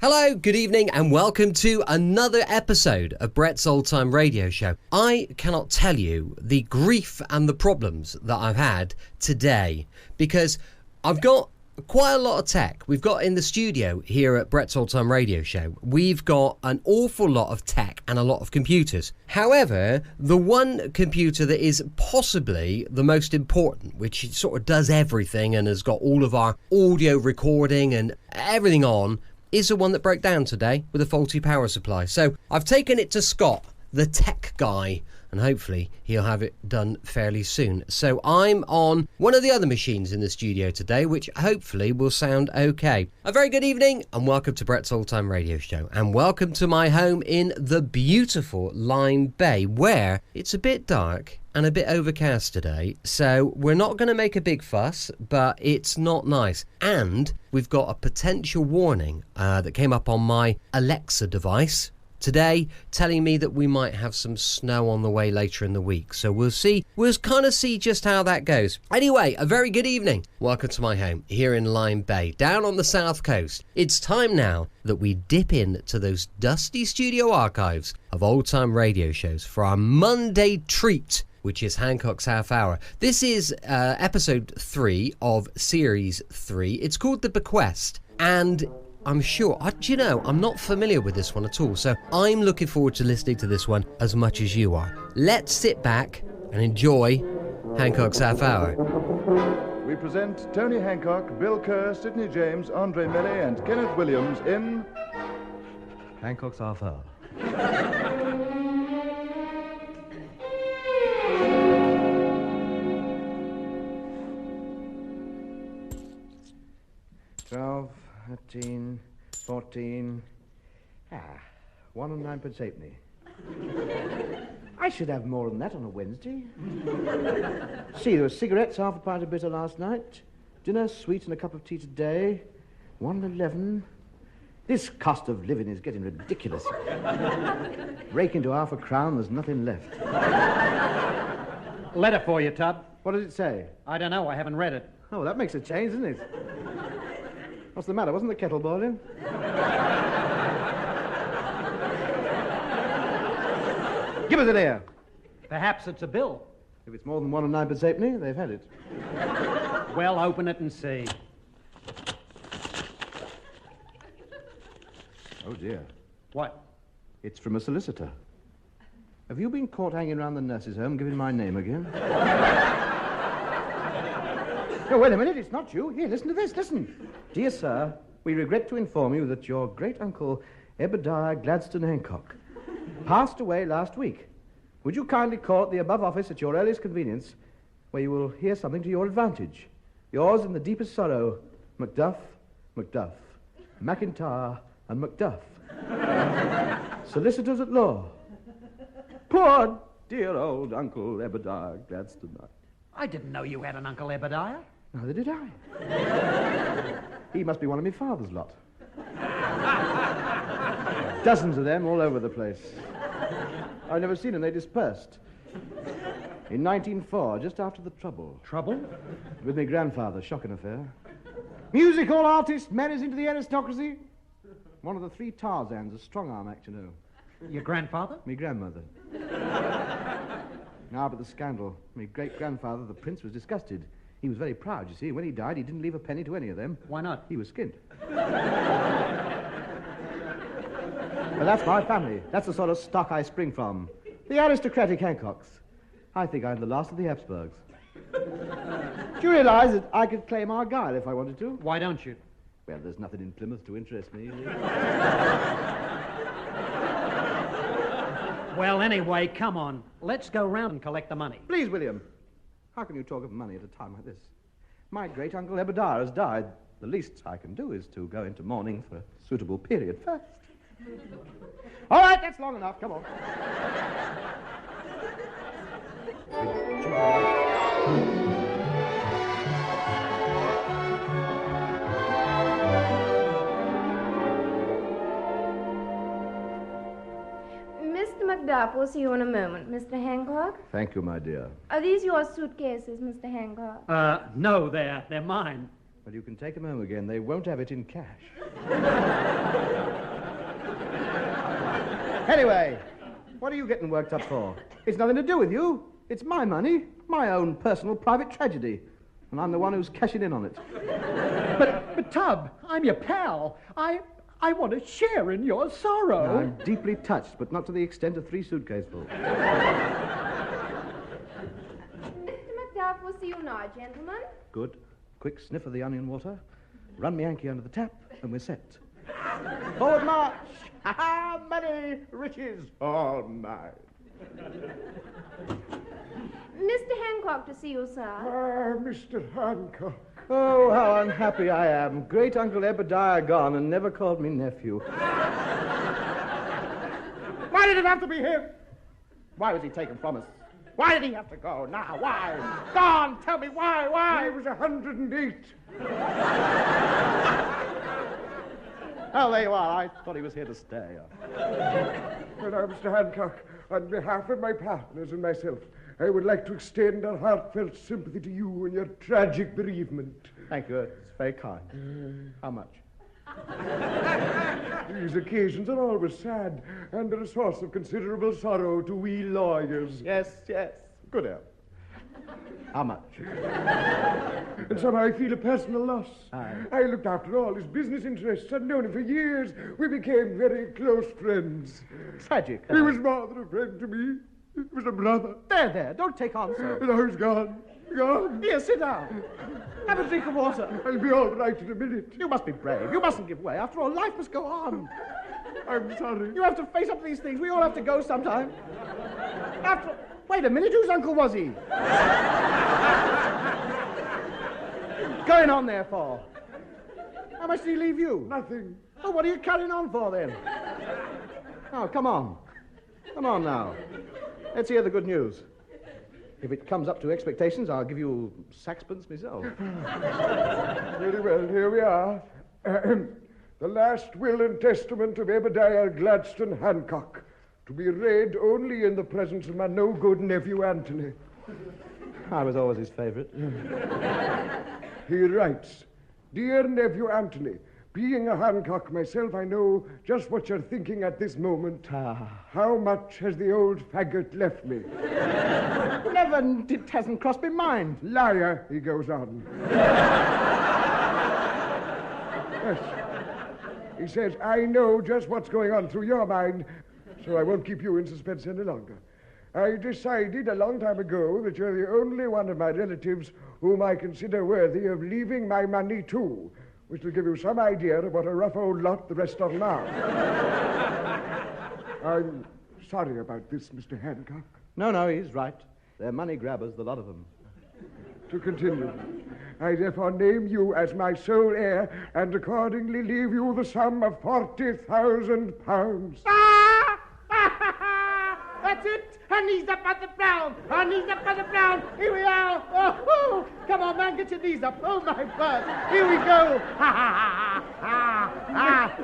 Hello, good evening, and welcome to another episode of Brett's Old Time Radio Show. I cannot tell you the grief and the problems that I've had today because I've got quite a lot of tech. We've got in the studio here at Brett's Old Time Radio Show, we've got an awful lot of tech and a lot of computers. However, the one computer that is possibly the most important, which sort of does everything and has got all of our audio recording and everything on, is the one that broke down today with a faulty power supply. So I've taken it to Scott, the tech guy, and hopefully he'll have it done fairly soon. So I'm on one of the other machines in the studio today, which hopefully will sound okay. A very good evening and welcome to Brett's Old Time Radio Show, and welcome to my home in the beautiful Lyme Bay, where it's a bit dark and a bit overcast today, so we're not going to make a big fuss, but it's not nice. And we've got a potential warning that came up on my Alexa device today, telling me that we might have some snow on the way later in the week. So we'll see. We'll kind of see just how that goes. Anyway, a very good evening. Welcome to my home here in Lyme Bay, down on the south coast. It's time now that we dip into those dusty studio archives of old-time radio shows for our Monday treat, which is Hancock's Half Hour. This is episode 3 of series 3. It's called The Bequest, and I'm sure, do you know, I'm not familiar with this one at all, so I'm looking forward to listening to this one as much as you are. Let's sit back and enjoy Hancock's Half Hour. We present Tony Hancock, Bill Kerr, Sidney James, Andre Melly, and Kenneth Williams in Hancock's Half Hour. 12, 13, 14. 1 and 9 halfpenny. I should have more than that on a Wednesday. See, there were cigarettes, half a pint of bitter last night. Dinner, sweet, and a cup of tea today. 1 and 11. This cost of living is getting ridiculous. Rake into half a crown, there's nothing left. Letter for you, Tub. What does it say? I don't know. I haven't read it. Oh, that makes a change, doesn't it? What's the matter? Wasn't the kettle boiling? Give us it here. Perhaps it's a bill. If it's more than 1 and 9 halfpenny, they've had it. Well, open it and see. Oh, dear. What? It's from a solicitor. Have you been caught hanging around the nurse's home giving my name again? No, wait a minute, it's not you. Here, listen to this, listen. Dear sir, we regret to inform you that your great-uncle Ebediah Gladstone Hancock passed away last week. Would you kindly call at the above office at your earliest convenience, where you will hear something to your advantage. Yours in the deepest sorrow, Macduff, McIntyre, and Macduff. Solicitors at law. Poor dear old Uncle Ebediah Gladstone. I didn't know you had an Uncle Ebediah. Neither did I. He must be one of my father's lot. Dozens of them all over the place. I've never seen them, they dispersed. In 1904, just after the Trouble. Trouble? With my grandfather, shocking affair. Musical artist marries into the aristocracy. One of the 3 Tarzans, a strong-arm act, you know. Your grandfather? Me grandmother. Now, but the scandal. My great-grandfather, the prince, was disgusted. He was very proud, you see. When he died, he didn't leave a penny to any of them. Why not? He was skinned. Well, that's my family. That's the sort of stock I spring from. The aristocratic Hancocks. I think I'm the last of the Habsburgs. Do you realize that I could claim Argyll if I wanted to? Why don't you? Well, there's nothing in Plymouth to interest me. Well, anyway, come on. Let's go round and collect the money. Please, William. How can you talk of money at a time like this? My great-uncle Ebediah has died. The least I can do is to go into mourning for a suitable period first. All right, that's long enough. Come on. Mr. Macduff will see you in a moment, Mr. Hancock. Thank you, my dear. Are these your suitcases, Mr. Hancock? No, they're mine. Well, you can take them home again. They won't have it in cash. Anyway, what are you getting worked up for? It's nothing to do with you. It's my money, my own personal private tragedy. And I'm the one who's cashing in on it. But Tub, I'm your pal. I want to share in your sorrow. I'm deeply touched, but not to the extent of 3 suitcasefuls. Mr. Macduff will see you now, gentlemen. Good. Quick sniff of the onion water. Run me Yankee under the tap, and we're set. Forward march! Ha-ha! Money, riches, all mine. Mr. Hancock to see you, sir. Ah, Mr. Hancock. Oh, how unhappy I am. Great Uncle Ebadiah gone and never called me nephew. Why did it have to be him? Why was he taken from us? Why did he have to go? Now, why? Go on, tell me why? He was 108. Oh, there you are. I thought he was here to stay. Well, now, Mr. Hancock, on behalf of my partners and myself, I would like to extend our heartfelt sympathy to you and your tragic bereavement. Thank you. It's very kind. How much? These occasions are always sad and are a source of considerable sorrow to we lawyers. Yes. Good help. How much? And somehow I feel a personal loss. Aye. I looked after all his business interests. I'd known him for years. We became very close friends. Tragic. He was more than a friend to me. He was a brother. There. Don't take on so. And now he's gone. Gone. Here, sit down. Have a drink of water. I'll be all right in a minute. You must be brave. You mustn't give way. After all, life must go on. I'm sorry. You have to face up to these things. We all have to go sometime. Wait a minute. Whose uncle was he? Going on there for? How much did he leave you? Nothing. Oh, what are you carrying on for then? Oh, come on. Come on now. Let's hear the good news. If it comes up to expectations, I'll give you saxpence myself. Very well, here we are. The last will and testament of Ebadiah Gladstone Hancock, to be read only in the presence of my no-good nephew Anthony. I was always his favorite. He writes, Dear nephew Anthony, being a Hancock myself, I know just what you're thinking at this moment. How much has the old faggot left me? Never, it hasn't crossed my mind. Liar, he goes on. Yes. He says, I know just what's going on through your mind, so I won't keep you in suspense any longer. I decided a long time ago that you're the only one of my relatives whom I consider worthy of leaving my money to, which will give you some idea of what a rough old lot the rest of them are. I'm sorry about this, Mr. Hancock. No, he's right. They're money grabbers, the lot of them. To continue, I therefore name you as my sole heir and accordingly leave you the sum of £40,000. That's it. Her knees up on the ground. Her knees up on the ground. Here we are. Oh, come on, man, get your knees up. Oh, my God. Here we go.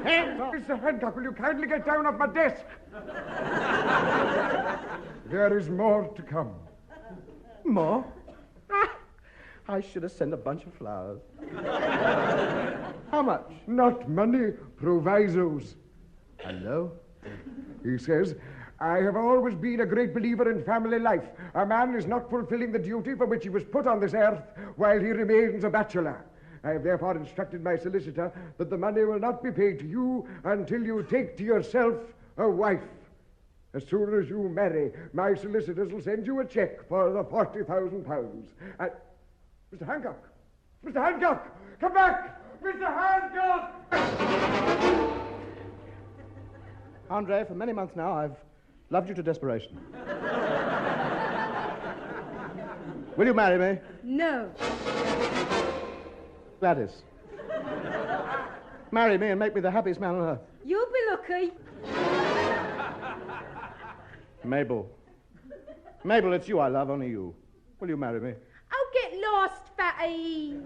Hands off. Mr. Hancock, will you kindly get down off my desk? There is more to come. More? I should have sent a bunch of flowers. How much? Not money, provisos. Hello? He says, I have always been a great believer in family life. A man is not fulfilling the duty for which he was put on this earth while he remains a bachelor. I have therefore instructed my solicitor that the money will not be paid to you until you take to yourself a wife. As soon as you marry, my solicitors will send you a check for the £40,000. Mr. Hancock! Mr. Hancock! Come back! Mr. Hancock! Andre, for many months now, I've loved you to desperation. Will you marry me? No. Gladys. Marry me and make me the happiest man on earth. You'll be lucky. Mabel. Mabel, it's you I love, only you. Will you marry me? Oh, get lost, fatty.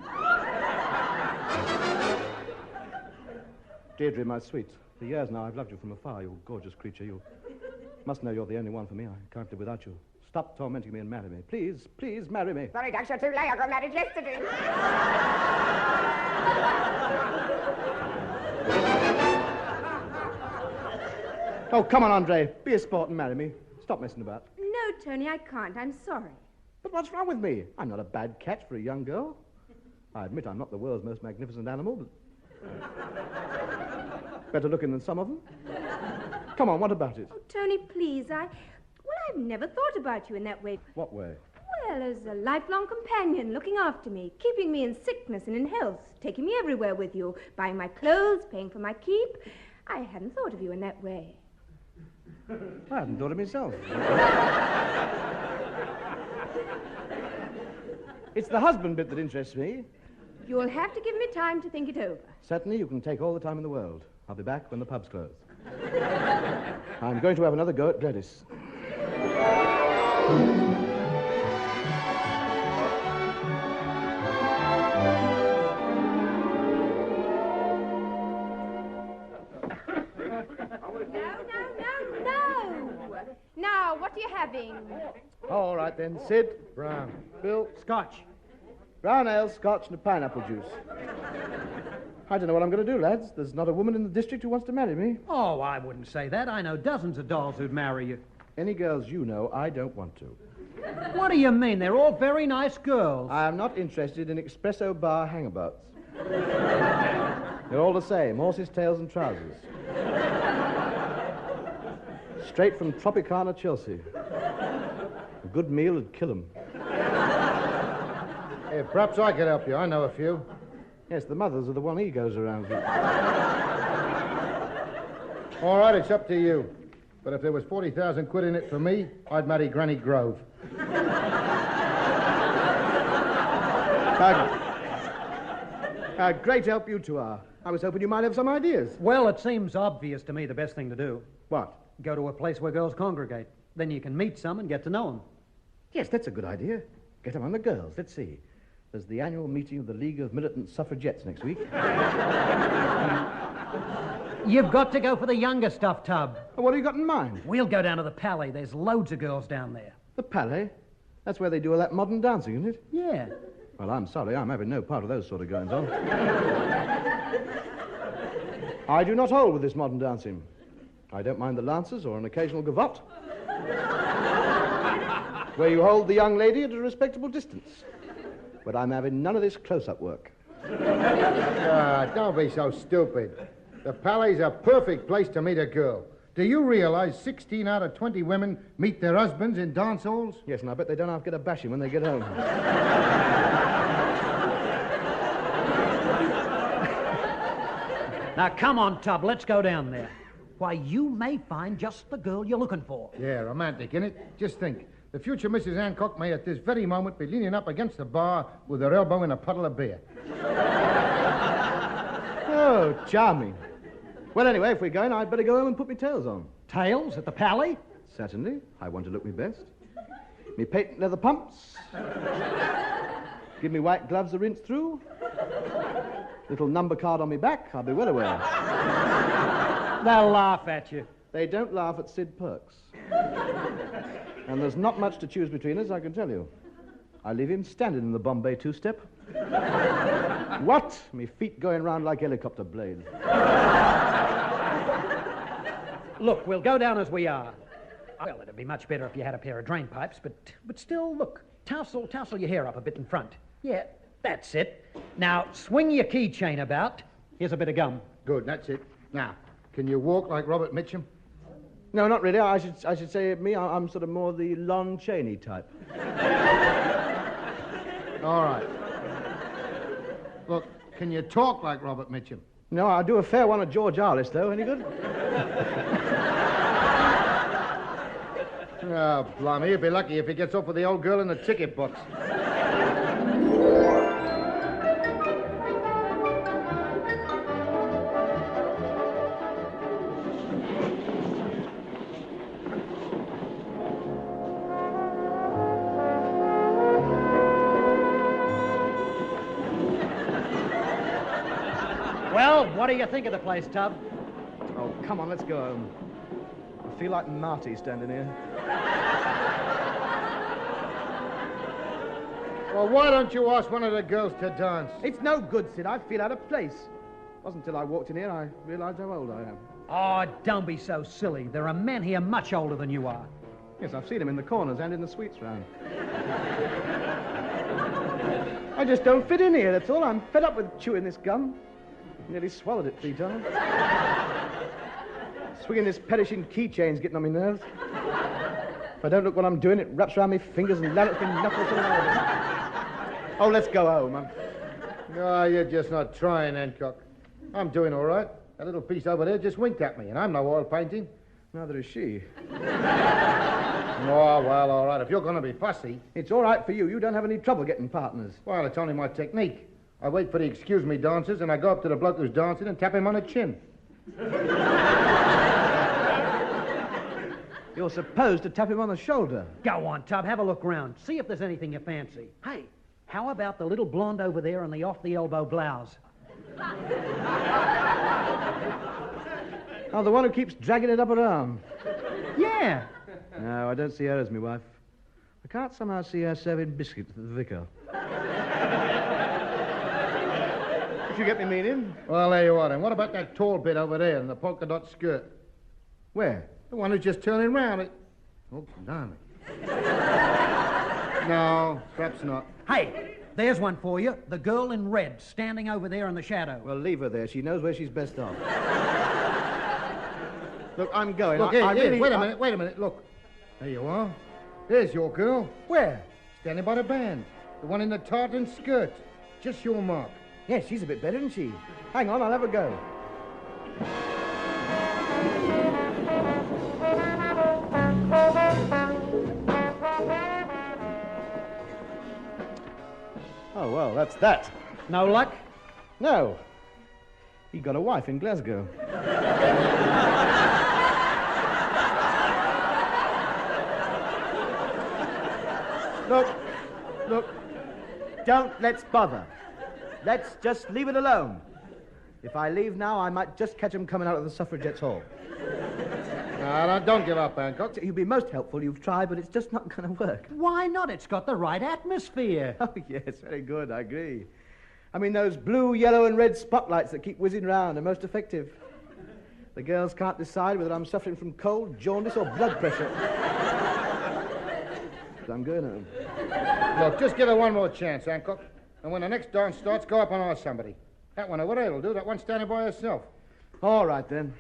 Deirdre, my sweet, for years now I've loved you from afar, you gorgeous creature. You must know you're the only one for me. I can't live without you. Stop tormenting me and marry me. Please, please marry me. Sorry, Doug, you're too late. I got married yesterday. Oh, come on, Andre. Be a sport and marry me. Stop messing about. No, Tony, I can't. I'm sorry. But what's wrong with me? I'm not a bad catch for a young girl. I admit I'm not the world's most magnificent animal, but... better looking than some of them. Come on, what about it? Oh, Tony, please, Well, I've never thought about you in that way. What way? Well, as a lifelong companion, looking after me, keeping me in sickness and in health, taking me everywhere with you, buying my clothes, paying for my keep. I hadn't thought of you in that way. I hadn't thought of myself. It's the husband bit that interests me. You'll have to give me time to think it over. Certainly, you can take all the time in the world. I'll be back when the pub's close. I'm going to have another go at Gladys. No. Now, what are you having? All right, then. Sid. Brown. Bill. Scotch. Brown ale, scotch, and a pineapple juice. I don't know what I'm going to do, lads. There's not a woman in the district who wants to marry me. Oh, I wouldn't say that. I know dozens of dolls who'd marry you. Any girls you know, I don't want to. What do you mean? They're all very nice girls. I am not interested in espresso bar hangabouts. They're all the same, horses' tails and trousers. Straight from Tropicana, Chelsea. A good meal would kill 'em. Hey, perhaps I could help you. I know a few. Yes, the mothers are the one he goes around with. All right, it's up to you. But if there was 40,000 quid in it for me, I'd marry Granny Grove. Great help you two are. I was hoping you might have some ideas. Well, it seems obvious to me the best thing to do. What? Go to a place where girls congregate. Then you can meet some and get to know them. Yes, that's a good idea. Get among the girls. Let's see. There's the annual meeting of the League of Militant Suffragettes next week. You've got to go for the younger stuff, Tub. What have you got in mind? We'll go down to the Palais. There's loads of girls down there. The Palais? That's where they do all that modern dancing, isn't it? Yeah. Well, I'm sorry. I'm having no part of those sort of goings-on. I do not hold with this modern dancing. I don't mind the lancers or an occasional gavotte. Where you hold the young lady at a respectable distance. But I'm having none of this close-up work. Don't be so stupid. The Palais's a perfect place to meet a girl. Do you realize 16 out of 20 women meet their husbands in dance halls? Yes, and I bet they don't have to get a bashing when they get home. Now, come on, Tub. Let's go down there. Why, you may find just the girl you're looking for. Yeah, romantic, innit? Just think. The future Mrs. Hancock may at this very moment be leaning up against the bar with her elbow in a puddle of beer. Oh, charming. Well, anyway, if we're going, I'd better go home and put my tails on. Tails at the Palais? Certainly. I want to look my best. Me patent leather pumps. Give me white gloves to rinse through. Little number card on me back, I'll be well aware. They'll laugh at you. They don't laugh at Sid Perks. And there's not much to choose between us, I can tell you. I leave him standing in the Bombay two-step. What? Me feet going round like helicopter blades. Look, we'll go down as we are. Well, it'd be much better if you had a pair of drain pipes, but still, look, tousle your hair up a bit in front. Yeah, that's it. Now, swing your keychain about. Here's a bit of gum. Good, that's it. Now, can you walk like Robert Mitchum? No, not really. I should say me, I'm sort of more the Lon Chaney type. All right. Look, can you talk like Robert Mitchum? No, I do a fair one of George Arliss, though. Any good? Oh, blimey, he'll be lucky if he gets off with the old girl in the ticket box. Well, what do you think of the place, Tub? Oh, come on, let's go home. I feel like Marty standing here. Well, why don't you ask one of the girls to dance? It's no good, Sid. I feel out of place. It wasn't until I walked in here I realized how old I am. Oh, don't be so silly. There are men here much older than you are. Yes, I've seen him in the corners and in the sweets round. I just don't fit in here, that's all. I'm fed up with chewing this gum. Nearly swallowed it 3 times. Swinging this perishing keychain's getting on my nerves. If I don't look what I'm doing, it wraps around my fingers and lands me knuckles all over. Oh, let's go home. No, you're just not trying, Hancock. I'm doing all right. That little piece over there just winked at me, and I'm no oil painting. Neither is she. Oh, well, all right. If you're going to be fussy... It's all right for you. You don't have any trouble getting partners. Well, it's only my technique. I wait for the excuse me dancers, and I go up to the bloke who's dancing and tap him on the chin. You're supposed to tap him on the shoulder. Go on, Tub, have a look round. See if there's anything you fancy. Hey, how about the little blonde over there in the off-the-elbow blouse? Oh, the one who keeps dragging it up her arm. Yeah. No, I don't see her as my wife. I can't somehow see her serving biscuits to the vicar. If you get me meaning. Well, there you are, then. What about that tall bit over there in the polka dot skirt? Where? The one who's just turning round. Oh, blimey. No, perhaps not. Hey, there's one for you. The girl in red, standing over there in the shadow. Well, leave her there. She knows where she's best off. Look, I'm going. Look, really, wait a minute. Look. There you are. There's your girl. Where? Standing by the band. The one in the tartan skirt. Just your mark. Yes, she's a bit better, isn't she? Hang on, I'll have a go. Oh, well, that's that. No luck? No. He got a wife in Glasgow. Look. Let's bother. Let's just leave it alone. If I leave now, I might just catch him coming out of the suffragettes' hall. No, don't give up, Hancock. You've been most helpful. You've tried, but it's just not going to work. Why not? It's got the right atmosphere. Oh, yes, very good. I agree. I mean, those blue, yellow, and red spotlights that keep whizzing round are most effective. The girls can't decide whether I'm suffering from cold, jaundice, or blood pressure. I'm going home. Look, just give her one more chance, Hancock. And when the next dance starts, go up and ask somebody. That one over there will do. That one standing by herself. All right, then.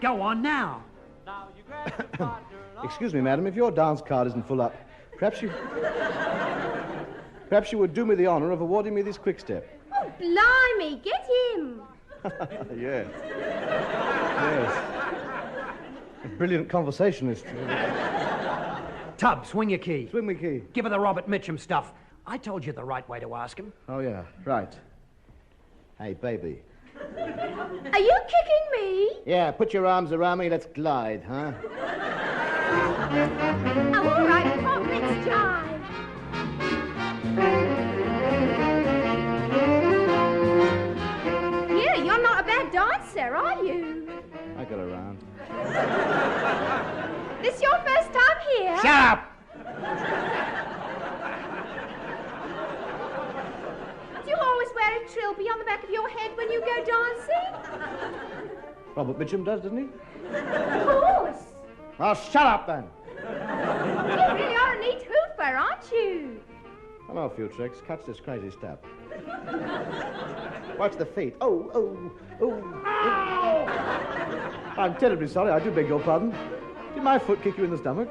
Go on now. Excuse me, madam, if your dance card isn't full up, perhaps you would do me the honor of awarding me this quick step. Oh, blimey, get him. Yes. A brilliant conversationalist. Tub, swing your key. Swing me key. Give her the Robert Mitchum stuff. I told you the right way to ask him. Oh, yeah, right. Hey, baby. Are you kicking me? Yeah, put your arms around me, let's glide, huh? Oh, all right, Pop, let's jive. You're not a bad dancer, are you? I got around. This your first time here? Shut up! Do you always wear a trilby on the back of your head when you go dancing? Robert Mitchum does, doesn't he? Of course. Well, shut up, then. You really are a neat hoofer, aren't you? I know a few tricks. Catch this crazy step. Watch the feet. Oh. I'm terribly sorry. I do beg your pardon. Did my foot kick you in the stomach?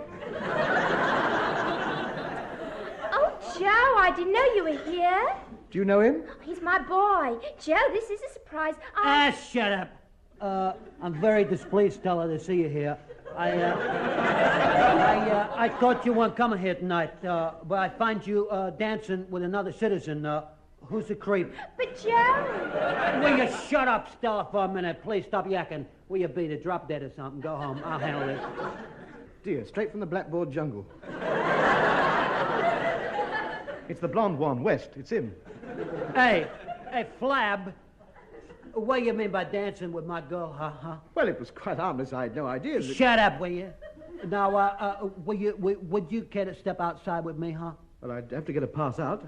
Oh, Joe, I didn't know you were here. Do you know him? Oh, he's my boy. Joe, this is a surprise. Shut up. I'm very displeased, Stella, to see you here. I thought you weren't coming here tonight, but I find you dancing with another citizen. Who's the creep? But Joe... Will you shut up, Stella, for a minute? Please stop yakking. Will you be drop dead or something? Go home. I'll handle this. Dear, straight from the blackboard jungle. It's the blonde one, West. It's him. Hey, Flab. What do you mean by dancing with my girl, huh? Well, it was quite harmless. I had no idea that... Shut up, will you? Now, would you care to step outside with me, huh? Well, I'd have to get a pass out.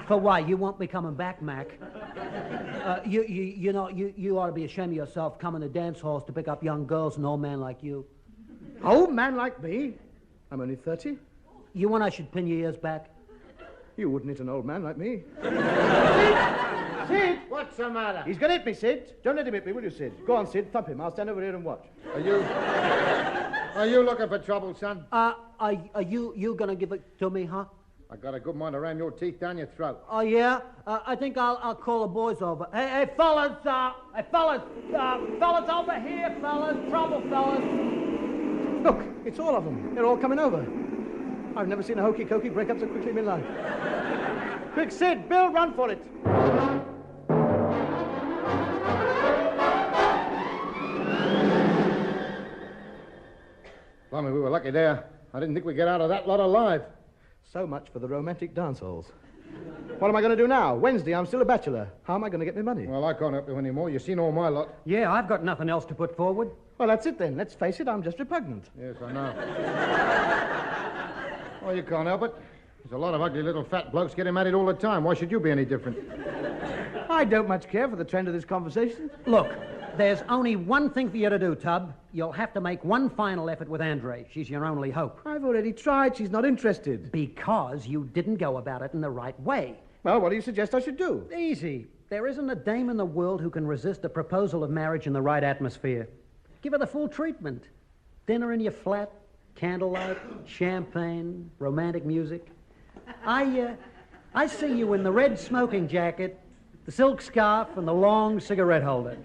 For why? You won't be coming back, Mac. You know, you ought to be ashamed of yourself coming to dance halls to pick up young girls, an old man like you. Old man like me? I'm only 30. You want I should pin your ears back? You wouldn't hit an old man like me. Sid! What's the matter? He's going to hit me, Sid. Don't let him hit me, will you, Sid? Go on, Sid, thump him. I'll stand over here and watch. Are you looking for trouble, son? Are you gonna give it to me, huh? I got a good mind to ram your teeth down your throat. Oh, yeah? I think I'll call the boys over. Hey, fellas, fellas over here, fellas. Trouble, fellas. Look, it's all of them. They're all coming over. I've never seen a hokey-cokey break up so quickly in my life. Quick, Sid, Bill, run for it. Blimey, we were lucky there. I didn't think we'd get out of that lot alive. So much for the romantic dance halls. What am I going to do now? Wednesday, I'm still a bachelor. How am I going to get my money? Well, I can't help you anymore. You've seen all my lot. Yeah, I've got nothing else to put forward. Well, that's it then. Let's face it, I'm just repugnant. Yes, I know. Well, you can't help it. There's a lot of ugly little fat blokes getting married all the time. Why should you be any different? I don't much care for the trend of this conversation. Look, there's only one thing for you to do, Tub. You'll have to make one final effort with Andre. She's your only hope. I've already tried. She's not interested. Because you didn't go about it in the right way. Well, what do you suggest I should do? Easy. There isn't a dame in the world who can resist a proposal of marriage in the right atmosphere. Give her the full treatment. Dinner in your flat, candlelight, champagne, romantic music. I see you in the red smoking jacket, the silk scarf, and the long cigarette holder.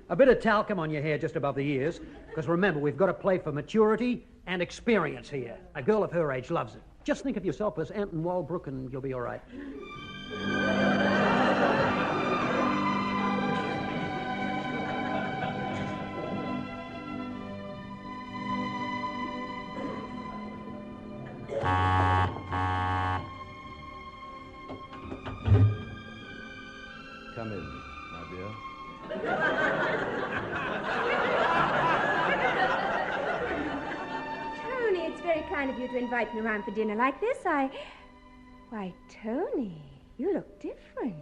A bit of talcum on your hair just above the ears, because remember, we've got to play for maturity and experience here. A girl of her age loves it. Just think of yourself as Anton Walbrook and you'll be all right. Come in, my dear. Tony, it's very kind of you to invite me around for dinner like this. Why, Tony, you look different.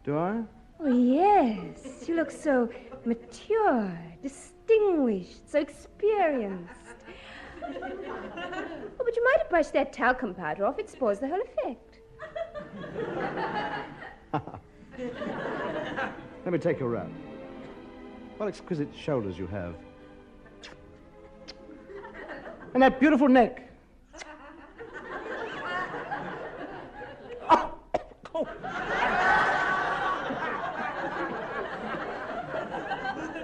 Do I? Oh, yes. You look so mature, distinguished, so experienced. Oh, but you might have brushed that talcum powder off. It spoils the whole effect. Let me take you around. What exquisite shoulders you have. And that beautiful neck. Oh. Oh.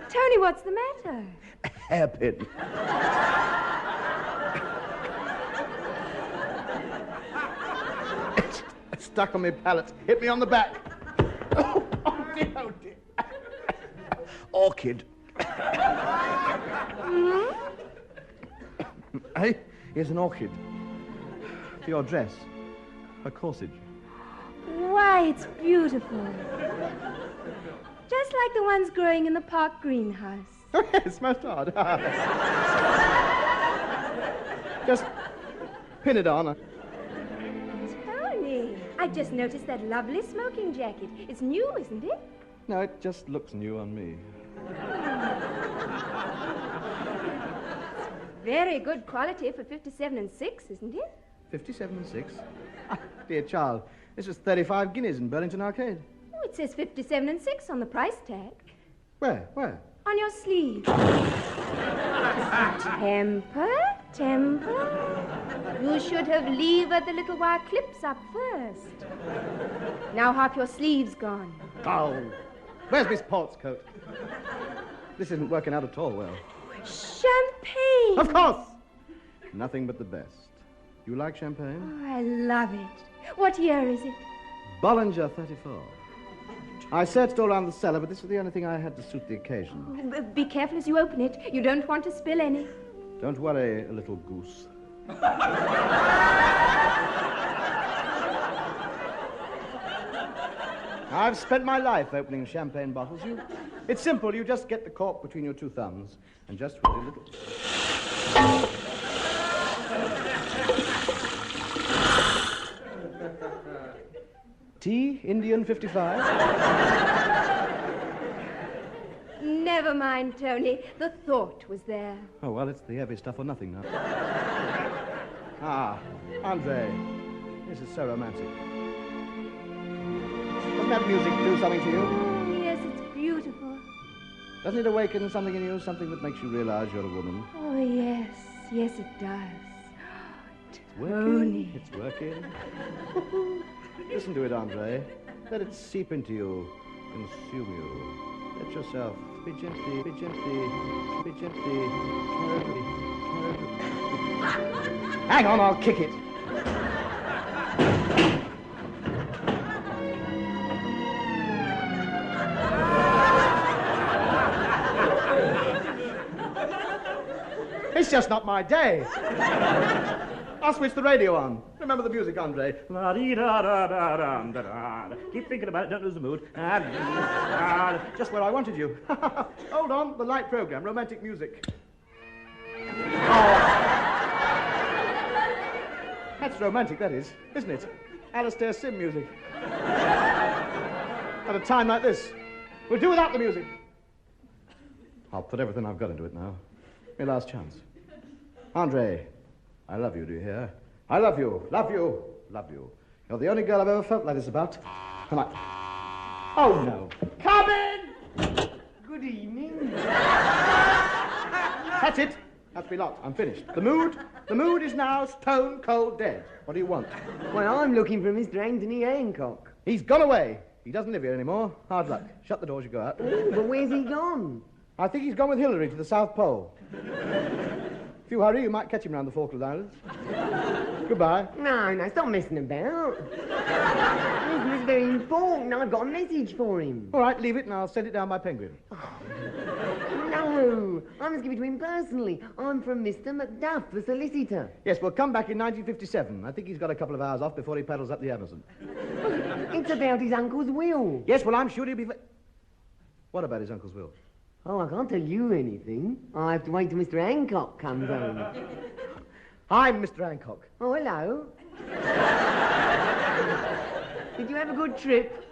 Tony, what's the matter? Hairpin. It's stuck on my palate. Hit me on the back. Oh dear, oh dear. Orchid. Hey, here's an orchid. For your dress. A corsage. Why, it's beautiful. Just like the ones growing in the park greenhouse. Oh, yes, most odd. Just pin it on. Tony, I just noticed that lovely smoking jacket. It's new, isn't it? No, it just looks new on me. Very good quality for 57 and 6, isn't it? 57 and 6? Ah, dear child, this was 35 guineas in Burlington Arcade. Oh, it says 57 and 6 on the price tag. Where? Where? On your sleeve. Temper. You should have levered the little wire clips up first. Now half your sleeve's gone. Oh, where's Miss Port's coat? This isn't working out at all well. Champagne! Of course! Nothing but the best. You like champagne? Oh, I love it. What year is it? Bollinger 34. I searched all around the cellar, but this was the only thing I had to suit the occasion. Be careful as you open it. You don't want to spill any. Don't worry, a little goose. I've spent my life opening champagne bottles. It's simple. You just get the cork between your two thumbs and just with a little... T, Indian 55. Never mind, Tony. The thought was there. Oh, well, it's the heavy stuff or nothing now. Ah, Andre, this is so romantic. Doesn't that music do something to you? Oh, yes, it's beautiful. Doesn't it awaken something in you, something that makes you realize you're a woman? Oh, yes. Yes, it does. It's Tony. working. It's working. Listen to it, Andre. Let it seep into you, consume you. Let yourself be gently, be gently, be gently, carefully. Hang on, I'll kick it. It's just not my day. I'll switch the radio on. Remember the music, Andre. Keep thinking about it, don't lose the mood. Just where I wanted you. Hold on, the light program, romantic music. Oh. That's romantic, that is, isn't it? Alistair Sim music. At a time like this, we'll do without the music. I'll put everything I've got into it now. My last chance. Andre, I love you, do you hear? I love you, love you, love you. You're the only girl I've ever felt like this about. And oh, no. Come in! Good evening. That's it. That's me locked. I'm finished. The mood is now stone cold dead. What do you want? Well, I'm looking for Mr. Anthony Hancock. He's gone away. He doesn't live here anymore. Hard luck. Shut the door as you go out. Oh, but where's he gone? I think he's gone with Hillary to the South Pole. If you hurry, you might catch him round the Falkland Islands. Goodbye. No, stop messing about. This is very important. I've got a message for him. All right, leave it and I'll send it down by penguin. No, I must give it to him personally. I'm from Mr. Macduff, the solicitor. Yes, we'll come back in 1957. I think he's got a couple of hours off before he paddles up the Amazon. It's about his uncle's will. Yes, well, I'm sure he'll be... What about his uncle's will? Oh, I can't tell you anything. I have to wait till Mr. Hancock comes home. I'm Mr. Hancock. Oh, hello. Did you have a good trip?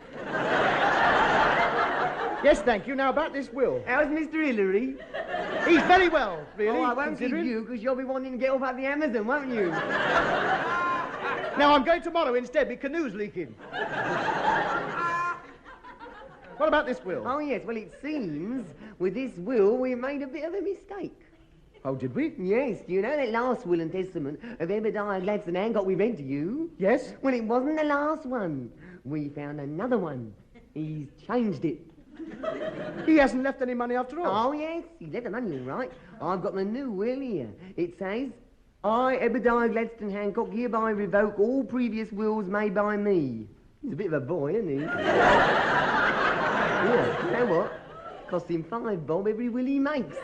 Yes, thank you. Now, about this will. How's Mr. Hillary? He's very well, really. Oh, I won't keep you, because you'll be wanting to get off at the Amazon, won't you? Now, I'm going tomorrow instead. My canoe's leaking. What about this will? Oh, yes. Well, it seems with this will we made a bit of a mistake. Oh, did we? Yes. Do you know that last will and testament of Ebediah Gladstone Hancock we read to you? Yes. Well, it wasn't the last one. We found another one. He's changed it. He hasn't left any money after all. Oh, yes. He left the money all right. I've got the new will here. It says, I, Ebediah Gladstone Hancock, hereby revoke all previous wills made by me. He's a bit of a boy, isn't he? Yeah, you know what? Costs him $5 bob every will he makes.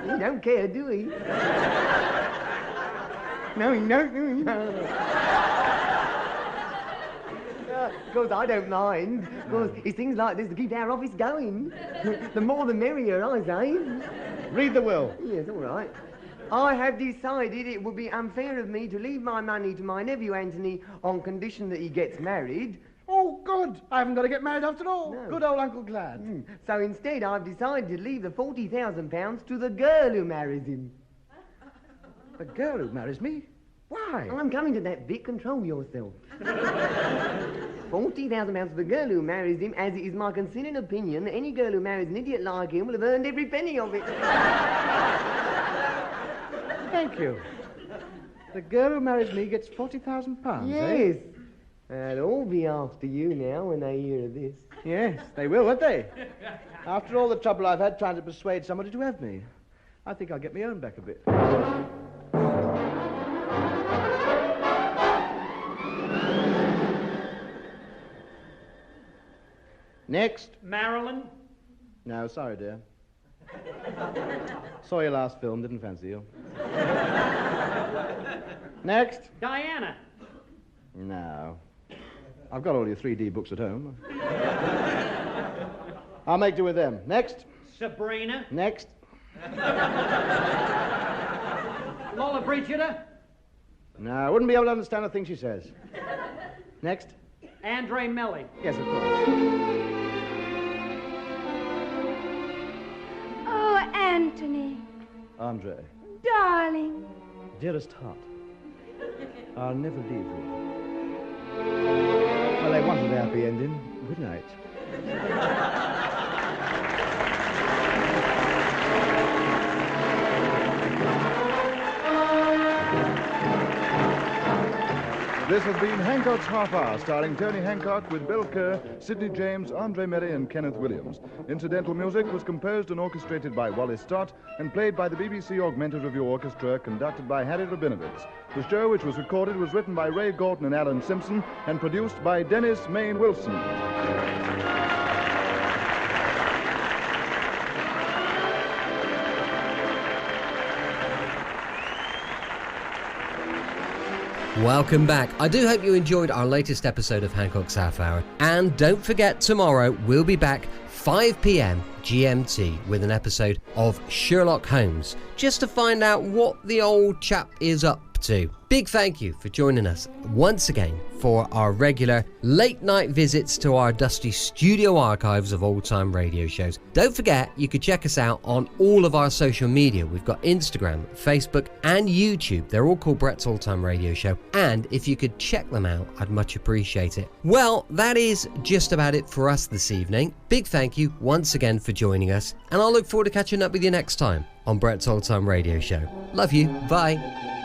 He don't care, do he? No, he don't. Of course, I don't mind. Of course, it's things like this that keep our office going. The more the merrier, I say. Read the will. Yes, all right. I have decided it would be unfair of me to leave my money to my nephew Anthony on condition that he gets married. Oh, good. I haven't got to get married after all. No. Good old Uncle Glad. So instead, I've decided to leave the £40,000 to the girl who marries him. The girl who marries me? Why? I'm coming to that bit. Control yourself. £40,000 to the girl who marries him, as it is my considered opinion that any girl who marries an idiot like him will have earned every penny of it. Thank you. The girl who marries me gets £40,000, Yes. They'll all be after you now when they hear of this. Yes, they will, won't they? After all the trouble I've had trying to persuade somebody to have me, I think I'll get my own back a bit. Next. Marilyn? No, sorry, dear. Saw your last film, didn't fancy you. Next. Diana? No. I've got all your 3D books at home. I'll make do with them. Next. Sabrina? Next. Lola Brigida? No, I wouldn't be able to understand a thing she says. Next. Andre Melly? Yes, of course. Oh, Anthony. Andre. Darling. Dearest heart. I'll never leave you. Well, I wanted a happy ending. Good night. This has been Hancock's Half Hour, starring Tony Hancock with Bill Kerr, Sidney James, Andre Melly, and Kenneth Williams. Incidental music was composed and orchestrated by Wally Stott and played by the BBC Augmented Review Orchestra, conducted by Harry Rabinowitz. The show, which was recorded, was written by Ray Gorton and Alan Simpson and produced by Dennis Main Wilson. Welcome back. I do hope you enjoyed our latest episode of Hancock's Half Hour. And don't forget, tomorrow we'll be back 5 p.m. GMT with an episode of Sherlock Holmes, just to find out what the old chap is up to. Big thank you for joining us once again for our regular late night visits to our dusty studio archives of old time radio shows. Don't forget, you can check us out on all of our social media. We've got Instagram, Facebook and YouTube. They're all called Brett's Old Time Radio Show, and if you could check them out, I'd much appreciate it. Well, that is just about it for us this evening. Big thank you once again for joining us, and I'll look forward to catching up with you next time on Brett's Old Time Radio Show. Love you. Bye.